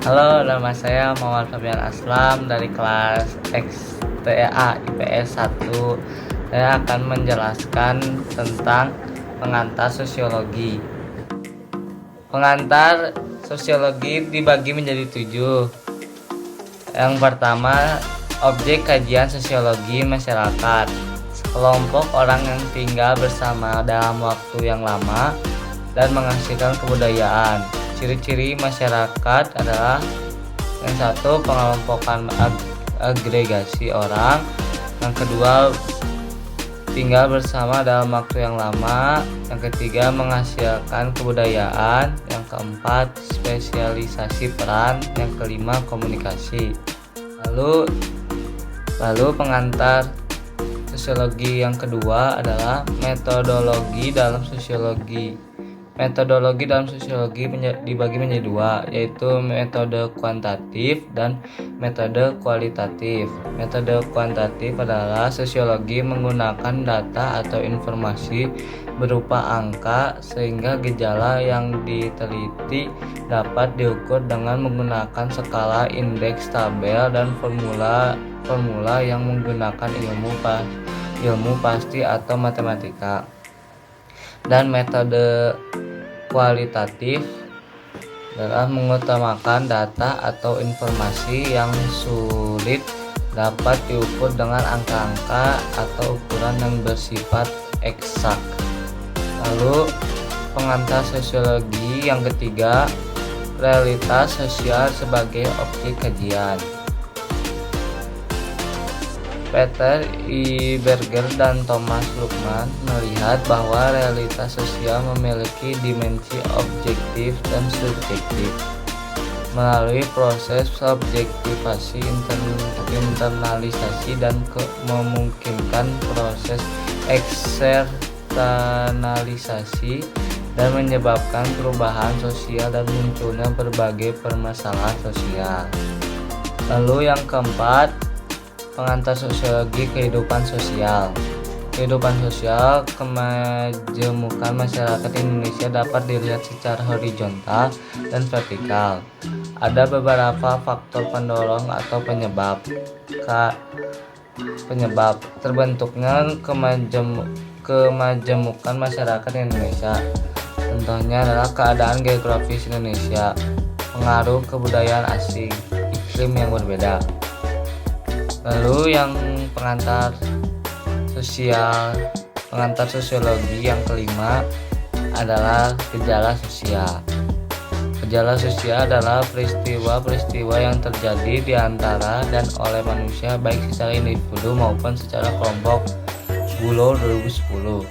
Halo, nama saya Muhammad Fabian Aslam dari kelas XTA IPS 1. Saya akan menjelaskan tentang pengantar sosiologi. Pengantar sosiologi dibagi menjadi 7. Yang pertama, objek kajian sosiologi masyarakat. Sekelompok orang yang tinggal bersama dalam waktu yang lama dan menghasilkan kebudayaan. Ciri-ciri masyarakat adalah yang satu, pengelompokan agregasi orang. Yang kedua, tinggal bersama dalam waktu yang lama. Yang ketiga, menghasilkan kebudayaan. Yang keempat, spesialisasi peran. Yang kelima, komunikasi. Lalu pengantar sosiologi yang kedua adalah metodologi dalam sosiologi. Metodologi dalam sosiologi dibagi menjadi 2, yaitu metode kuantitatif dan metode kualitatif. Metode kuantitatif adalah sosiologi menggunakan data atau informasi berupa angka sehingga gejala yang diteliti dapat diukur dengan menggunakan skala, indeks, tabel, dan formula yang menggunakan ilmu pasti atau matematika. Dan metode kualitatif adalah mengutamakan data atau informasi yang sulit dapat diukur dengan angka-angka atau ukuran yang bersifat eksak. Lalu pengantar sosiologi yang ketiga, realitas sosial sebagai objek kajian. Peter I. Berger dan Thomas Luhmann melihat bahwa realitas sosial memiliki dimensi objektif dan subjektif. Melalui proses subjektivasi, internalisasi, dan memungkinkan proses eksternalisasi dan menyebabkan perubahan sosial dan munculnya berbagai permasalahan sosial. Lalu yang keempat, pengantar sosiologi kehidupan sosial. Kehidupan sosial kemajemukan masyarakat Indonesia dapat dilihat secara horizontal dan vertikal. Ada beberapa faktor pendorong atau penyebab terbentuknya kemajemukan masyarakat Indonesia. Contohnya adalah keadaan geografis Indonesia, pengaruh kebudayaan asing, iklim yang berbeda. Lalu yang pengantar sosiologi yang kelima adalah gejala sosial. Gejala sosial adalah peristiwa-peristiwa yang terjadi di antara dan oleh manusia baik secara individu maupun secara kelompok. Bulo 2010.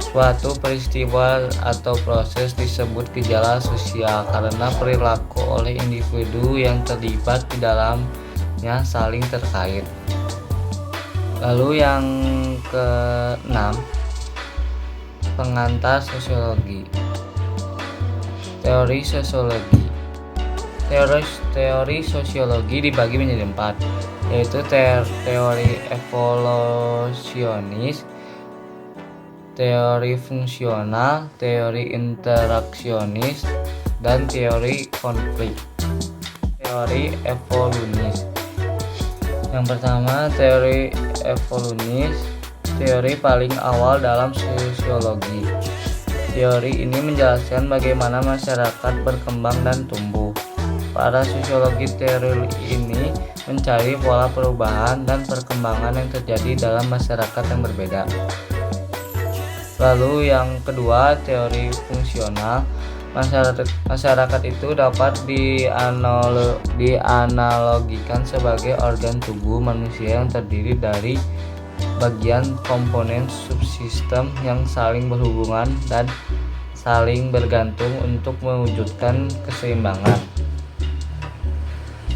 Suatu peristiwa atau proses disebut gejala sosial karena perilaku oleh individu yang terlibat di dalamnya saling terkait. Lalu yang keenam, pengantar sosiologi. Teori sosiologi. Teori sosiologi dibagi menjadi 4, yaitu teori evolusionis, teori fungsional, teori interaksionis, dan teori konflik. Teori evolusionis. Yang pertama, teori evolusionis, teori paling awal dalam sosiologi. Teori ini menjelaskan bagaimana masyarakat berkembang dan tumbuh. Para sosiologi teori ini mencari pola perubahan dan perkembangan yang terjadi dalam masyarakat yang berbeda. Lalu yang kedua, teori fungsional. Masyarakat itu dapat dianalogikan sebagai organ tubuh manusia yang terdiri dari bagian komponen subsistem yang saling berhubungan dan saling bergantung untuk mewujudkan keseimbangan.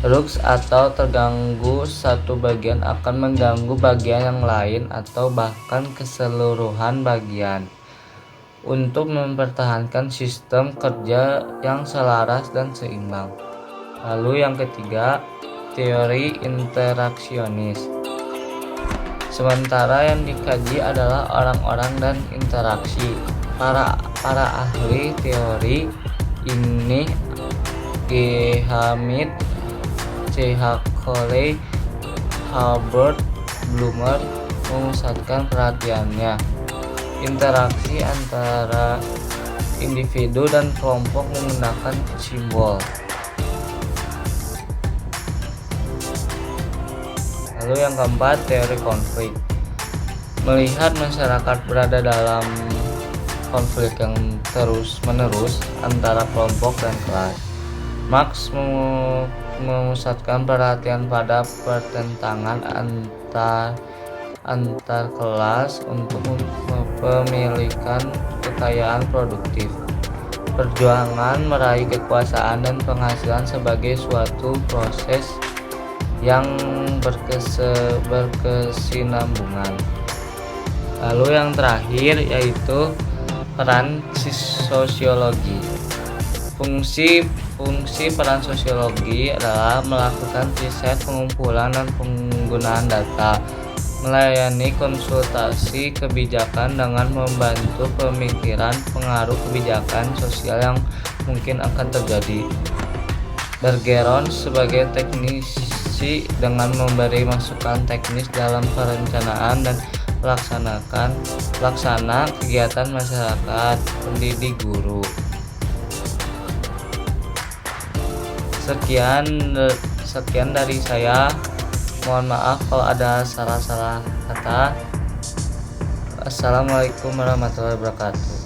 Ruks atau terganggu satu bagian akan mengganggu bagian yang lain atau bahkan keseluruhan bagian untuk mempertahankan sistem kerja yang selaras dan seimbang. Lalu yang ketiga, teori interaksionis. Sementara yang dikaji adalah orang-orang dan interaksi. Para ahli teori ini G. Hamid, C. H. Coley, Herbert Blumer memusatkan perhatiannya. Interaksi antara individu dan kelompok menggunakan simbol. Lalu yang keempat, teori konflik. Melihat masyarakat berada dalam konflik yang terus-menerus antara kelompok dan kelas, Marx memusatkan perhatian pada pertentangan antar kelas untuk kepemilikan kekayaan produktif. Perjuangan meraih kekuasaan dan penghasilan sebagai suatu proses yang berkesinambungan. Lalu yang terakhir yaitu peran sosiologi. Fungsi peran sosiologi adalah melakukan riset, pengumpulan dan penggunaan data, melayani konsultasi kebijakan dengan membantu pemikiran pengaruh kebijakan sosial yang mungkin akan terjadi. Bergeron sebagai teknisi dengan memberi masukan teknis dalam perencanaan dan pelaksana kegiatan masyarakat, pendidik, guru. Sekian dari saya. Mohon maaf kalau ada salah-salah kata. Assalamualaikum warahmatullahi wabarakatuh.